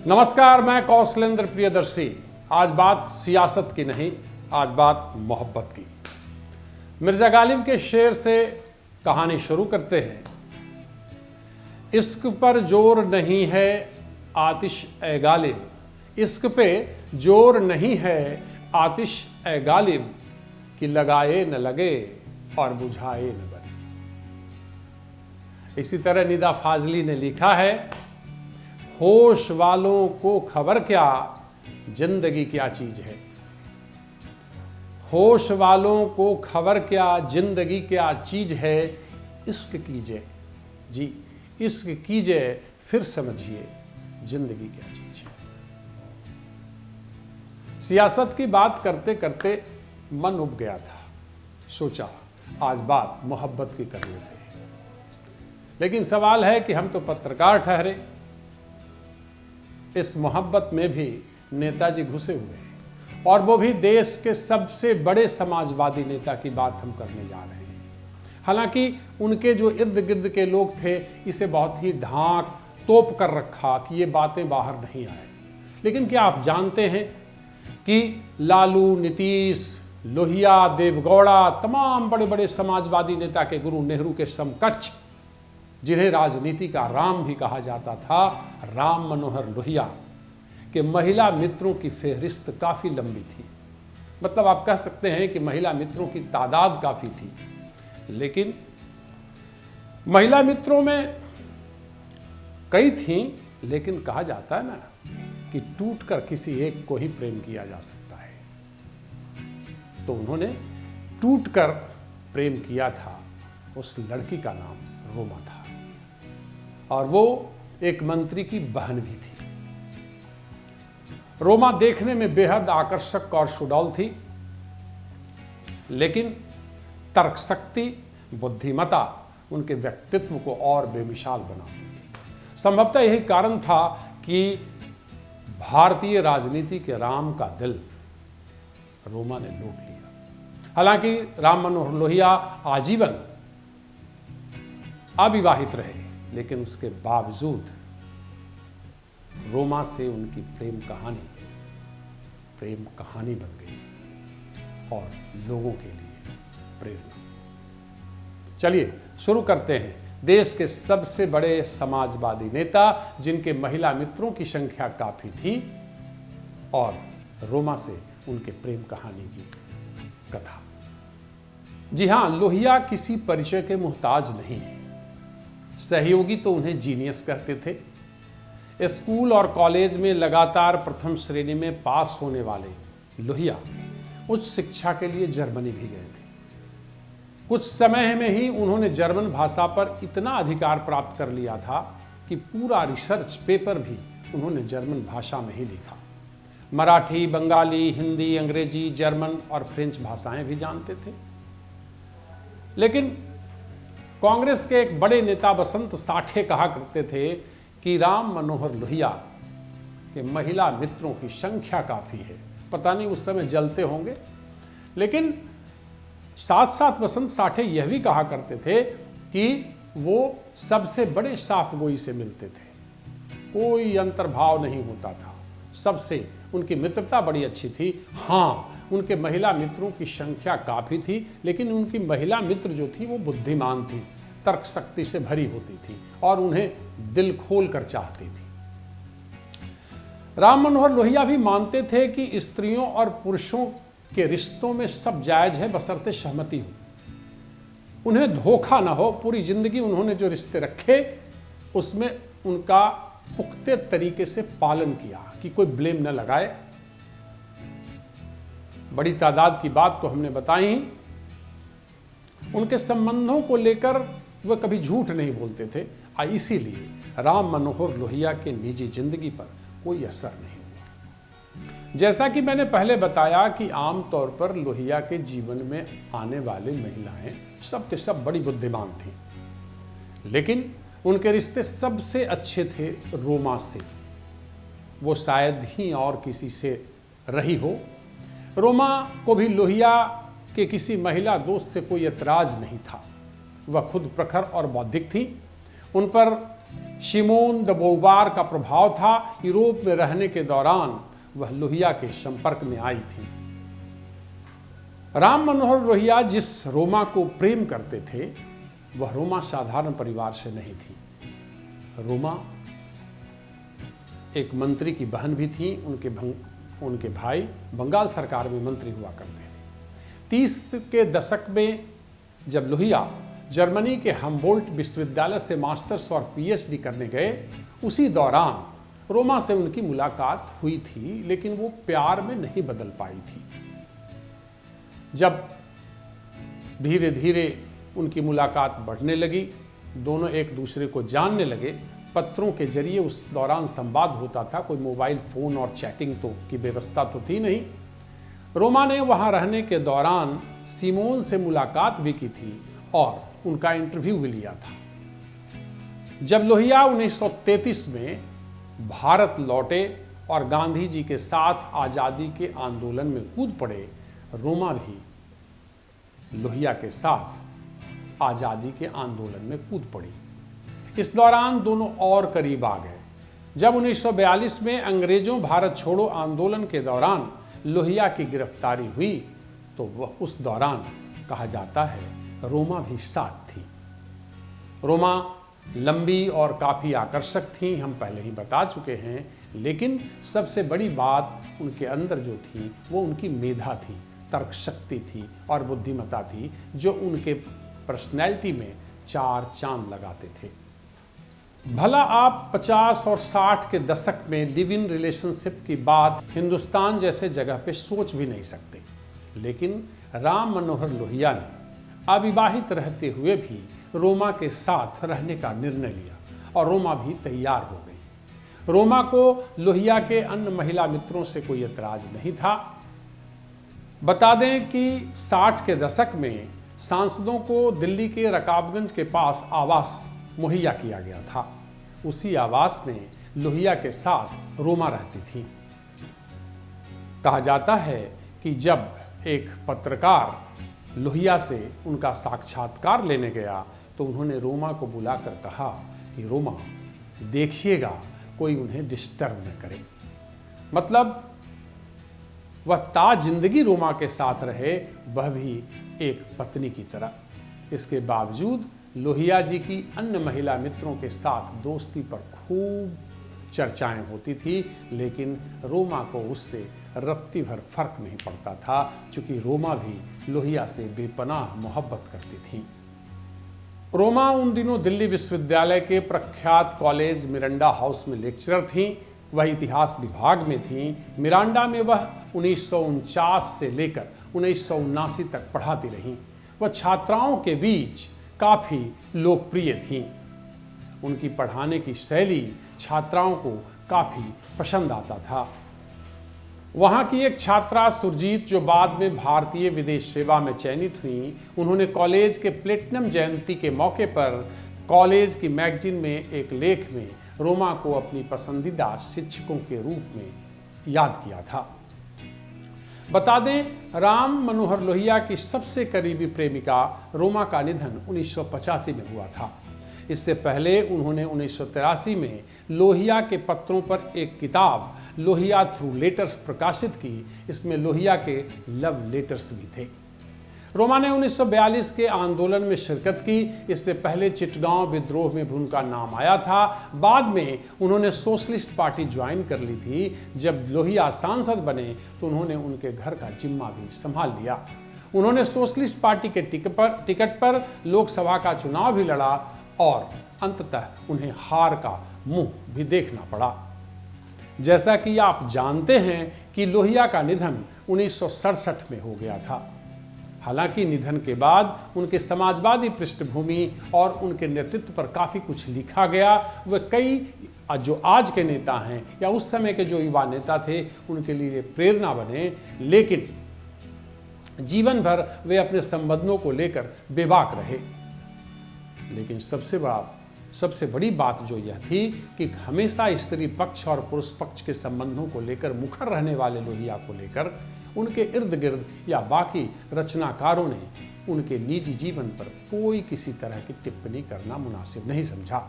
नमस्कार, मैं कौशलेंद्र प्रियदर्शी। आज बात सियासत की नहीं, आज बात मोहब्बत की। मिर्जा गालिब के शेर से कहानी शुरू करते हैं। इश्क पर जोर नहीं है आतिश ए गालिब, इश्क पे जोर नहीं है आतिश ए गालिब, कि लगाए न लगे और बुझाए न बने। इसी तरह निदा फाजली ने लिखा है, होश वालों को खबर क्या जिंदगी क्या चीज है। होश वालों को खबर क्या जिंदगी क्या चीज है। इश्क कीजिए जी, इश्क कीजिए, फिर समझिए जिंदगी क्या चीज है। सियासत की बात करते करते मन उब गया था। सोचा आज बात मोहब्बत की कर लेते हैं। लेकिन सवाल है कि हम तो पत्रकार ठहरे, इस मोहब्बत में भी नेताजी घुसे हुए हैं, और वो भी देश के सबसे बड़े समाजवादी नेता की बात हम करने जा रहे हैं। हालांकि उनके जो इर्द गिर्द के लोग थे, इसे बहुत ही ढांक तोप कर रखा कि ये बातें बाहर नहीं आए। लेकिन क्या आप जानते हैं कि लालू, नीतीश, लोहिया, देवगौड़ा, तमाम बड़े बड़े समाजवादी नेता के गुरु नेहरू के समकक्ष, जिन्हें राजनीति का राम भी कहा जाता था, राम मनोहर लोहिया के महिला मित्रों की फेहरिस्त काफी लंबी थी। मतलब आप कह सकते हैं कि महिला मित्रों की तादाद काफी थी। लेकिन महिला मित्रों में कई थीं, लेकिन कहा जाता है ना कि टूटकर किसी एक को ही प्रेम किया जा सकता है। तो उन्होंने टूटकर प्रेम किया था। उस लड़की का नाम रोमा था, और वो एक मंत्री की बहन भी थी। रोमा देखने में बेहद आकर्षक और सुडौल थी, लेकिन तर्कशक्ति, बुद्धिमत्ता उनके व्यक्तित्व को और बेमिसाल बनाती थी। संभवतः यही कारण था कि भारतीय राजनीति के राम का दिल रोमा ने लूट लिया। हालांकि राम मनोहर लोहिया आजीवन अविवाहित रहे, लेकिन उसके बावजूद रोमा से उनकी प्रेम कहानी बन गई और लोगों के लिए प्रेरणा। चलिए शुरू करते हैं। देश के सबसे बड़े समाजवादी नेता, जिनके महिला मित्रों की संख्या काफी थी, और रोमा से उनके प्रेम कहानी की कथा। जी हां, लोहिया किसी परिचय के मुहताज नहीं है। सहयोगी तो उन्हें जीनियस कहते थे। स्कूल और कॉलेज में लगातार प्रथम श्रेणी में पास होने वाले लोहिया उच्च शिक्षा के लिए जर्मनी भी गए थे। कुछ समय में ही उन्होंने जर्मन भाषा पर इतना अधिकार प्राप्त कर लिया था कि पूरा रिसर्च पेपर भी उन्होंने जर्मन भाषा में ही लिखा। मराठी, बंगाली, हिंदी, अंग्रेजी, जर्मन और फ्रेंच भाषाएं भी जानते थे। लेकिन कांग्रेस के एक बड़े नेता बसंत साठे कहा करते थे कि राम मनोहर लोहिया के महिला मित्रों की संख्या काफी है। पता नहीं उस समय जलते होंगे, लेकिन साथ साथ बसंत साठे यह भी कहा करते थे कि वो सबसे बड़े साफगोई से मिलते थे। कोई अंतर्भाव नहीं होता था, सबसे उनकी मित्रता बड़ी अच्छी थी। हाँ, उनके महिला मित्रों की संख्या काफी थी, लेकिन उनकी महिला मित्र जो थी वो बुद्धिमान थी, तर्क शक्ति से भरी होती थी और उन्हें दिल खोल कर चाहती थी। राम मनोहर लोहिया भी मानते थे कि स्त्रियों और पुरुषों के रिश्तों में सब जायज है, बशर्ते सहमति हो, उन्हें धोखा ना हो। पूरी जिंदगी उन्होंने जो रिश्ते रखे उसमें उनका पुख्ते तरीके से पालन किया कि कोई ब्लेम न लगाए। बड़ी तादाद की बात तो हमने बताई। उनके संबंधों को लेकर वह कभी झूठ नहीं बोलते थे, इसीलिए राम मनोहर लोहिया के निजी जिंदगी पर कोई असर नहीं हुआ। जैसा कि मैंने पहले बताया कि आमतौर पर लोहिया के जीवन में आने वाली महिलाएं सब के सब बड़ी बुद्धिमान थीं, लेकिन उनके रिश्ते सबसे अच्छे थे रोमा से। वो शायद ही और किसी से रही हो। रोमा को भी लोहिया के किसी महिला दोस्त से कोई एतराज नहीं था। वह खुद प्रखर और बौद्धिक थी। उन पर सिमोन द बोवार का प्रभाव था। यूरोप में रहने के दौरान वह लोहिया के संपर्क में आई थी। राम मनोहर लोहिया जिस रोमा को प्रेम करते थे वह रोमा साधारण परिवार से नहीं थी। रोमा एक मंत्री की बहन भी थी। उनके भाई बंगाल सरकार में मंत्री हुआ करते थे। 30 के दशक में जब लोहिया जर्मनी के हम्बोल्ट विश्वविद्यालय से मास्टर्स और पीएचडी करने गए, उसी दौरान रोमा से उनकी मुलाकात हुई थी, लेकिन वो प्यार में नहीं बदल पाई थी। जब धीरे धीरे उनकी मुलाकात बढ़ने लगी, दोनों एक दूसरे को जानने लगे। पत्रों के जरिए उस दौरान संवाद होता था, कोई मोबाइल फोन और चैटिंग की व्यवस्था तो थी नहीं। रोमा ने वहां रहने के दौरान सिमोन से मुलाकात भी की थी और उनका इंटरव्यू भी लिया था। जब लोहिया 1933 में भारत लौटे और गांधी जी के साथ आजादी के आंदोलन में कूद पड़े, रोमा भी लोहिया के साथ आजादी के आंदोलन में कूद पड़ी। इस दौरान दोनों और करीब आ गए। जब 1942 में अंग्रेजों भारत छोड़ो आंदोलन के दौरान लोहिया की गिरफ्तारी हुई तो वह उस दौरान कहा जाता है रोमा भी साथ थी। रोमा लंबी और काफी आकर्षक थी, हम पहले ही बता चुके हैं, लेकिन सबसे बड़ी बात उनके अंदर जो थी वो उनकी मेधा थी, तर्क शक्ति थी और बुद्धिमत्ता थी, जो उनके पर्सनैलिटी में 4 चांद लगाते थे। भला आप 50 और 60 के दशक में लिव इन रिलेशनशिप की बात हिंदुस्तान जैसे जगह पे सोच भी नहीं सकते, लेकिन राम मनोहर लोहिया ने अविवाहित रहते हुए भी रोमा के साथ रहने का निर्णय लिया और रोमा भी तैयार हो गई। रोमा को लोहिया के अन्य महिला मित्रों से कोई एतराज नहीं था। बता दें कि 60 के दशक में सांसदों को दिल्ली के रकाबगंज के पास आवास मुहैया किया गया था। उसी आवास में लोहिया के साथ रोमा रहती थी। कहा जाता है कि जब एक पत्रकार लोहिया से उनका साक्षात्कार लेने गया तो उन्होंने रोमा को बुलाकर कहा कि रोमा देखिएगा कोई उन्हें डिस्टर्ब न करे। मतलब वह जिंदगी रोमा के साथ रहे, वह भी एक पत्नी की तरह। इसके बावजूद लोहिया जी की अन्य महिला मित्रों के साथ दोस्ती पर खूब चर्चाएं होती थी, लेकिन रोमा को उससे रत्ती भर फर्क नहीं पड़ता था, क्योंकि रोमा भी लोहिया से बेपनाह मोहब्बत करती थी। रोमा उन दिनों दिल्ली विश्वविद्यालय के प्रख्यात कॉलेज मिरांडा हाउस में लेक्चरर थीं। वह इतिहास विभाग में थीं। मिरांडा में वह 1949 से लेकर 1979 तक पढ़ाती रहीं। वह छात्राओं के बीच काफ़ी लोकप्रिय थीं। उनकी पढ़ाने की शैली छात्राओं को काफ़ी पसंद आता था। वहाँ की एक छात्रा सुरजीत, जो बाद में भारतीय विदेश सेवा में चयनित हुई, उन्होंने कॉलेज के प्लेटिनम जयंती के मौके पर कॉलेज की मैगजीन में एक लेख में रोमा को अपनी पसंदीदा शिक्षकों के रूप में याद किया था। बता दें, राम मनोहर लोहिया की सबसे करीबी प्रेमिका रोमा का निधन 1985 में हुआ था। इससे पहले उन्होंने 1983 में लोहिया के पत्रों पर एक किताब लोहिया थ्रू लेटर्स प्रकाशित की। इसमें लोहिया के लव लेटर्स भी थे। रोमा ने 1942 के आंदोलन में शिरकत की। इससे पहले चिटगांव विद्रोह में भी उनका नाम आया था। बाद में उन्होंने सोशलिस्ट पार्टी ज्वाइन कर ली थी। जब लोहिया सांसद बने तो उन्होंने उनके घर का जिम्मा भी संभाल लिया। उन्होंने सोशलिस्ट पार्टी के टिकट पर लोकसभा का चुनाव भी लड़ा और अंततः उन्हें हार का मुंह भी देखना पड़ा। जैसा कि आप जानते हैं कि लोहिया का निधन 1967 में हो गया था। हालांकि निधन के बाद उनके समाजवादी पृष्ठभूमि और उनके नेतृत्व पर काफ़ी कुछ लिखा गया। वे कई जो आज के नेता हैं या उस समय के जो युवा नेता थे उनके लिए प्रेरणा बने, लेकिन जीवन भर वे अपने संबंधों को लेकर बेबाक रहे। लेकिन सबसे बड़ी बात जो यह थी कि हमेशा स्त्री पक्ष और पुरुष पक्ष के संबंधों को लेकर मुखर रहने वाले लोहिया को लेकर उनके इर्द गिर्द या बाकी रचनाकारों ने उनके निजी जीवन पर कोई किसी तरह की टिप्पणी करना मुनासिब नहीं समझा।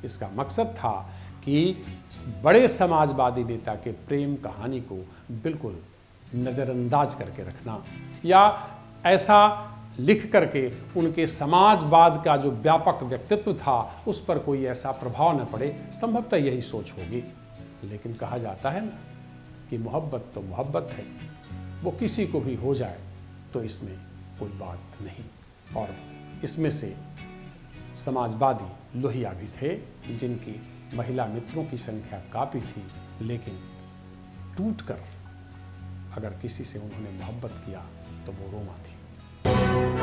इसका मकसद था कि बड़े समाजवादी नेता के प्रेम कहानी को बिल्कुल नज़रअंदाज करके रखना, या ऐसा लिख करके उनके समाजवाद का जो व्यापक व्यक्तित्व था उस पर कोई ऐसा प्रभाव न पड़े। संभवतः यही सोच होगी। लेकिन कहा जाता है ना कि मोहब्बत तो मोहब्बत है, वो किसी को भी हो जाए तो इसमें कोई बात नहीं। और इसमें से समाजवादी लोहिया भी थे, जिनकी महिला मित्रों की संख्या काफ़ी थी, लेकिन टूटकर अगर किसी से उन्होंने मोहब्बत किया तो वो रोमा थी।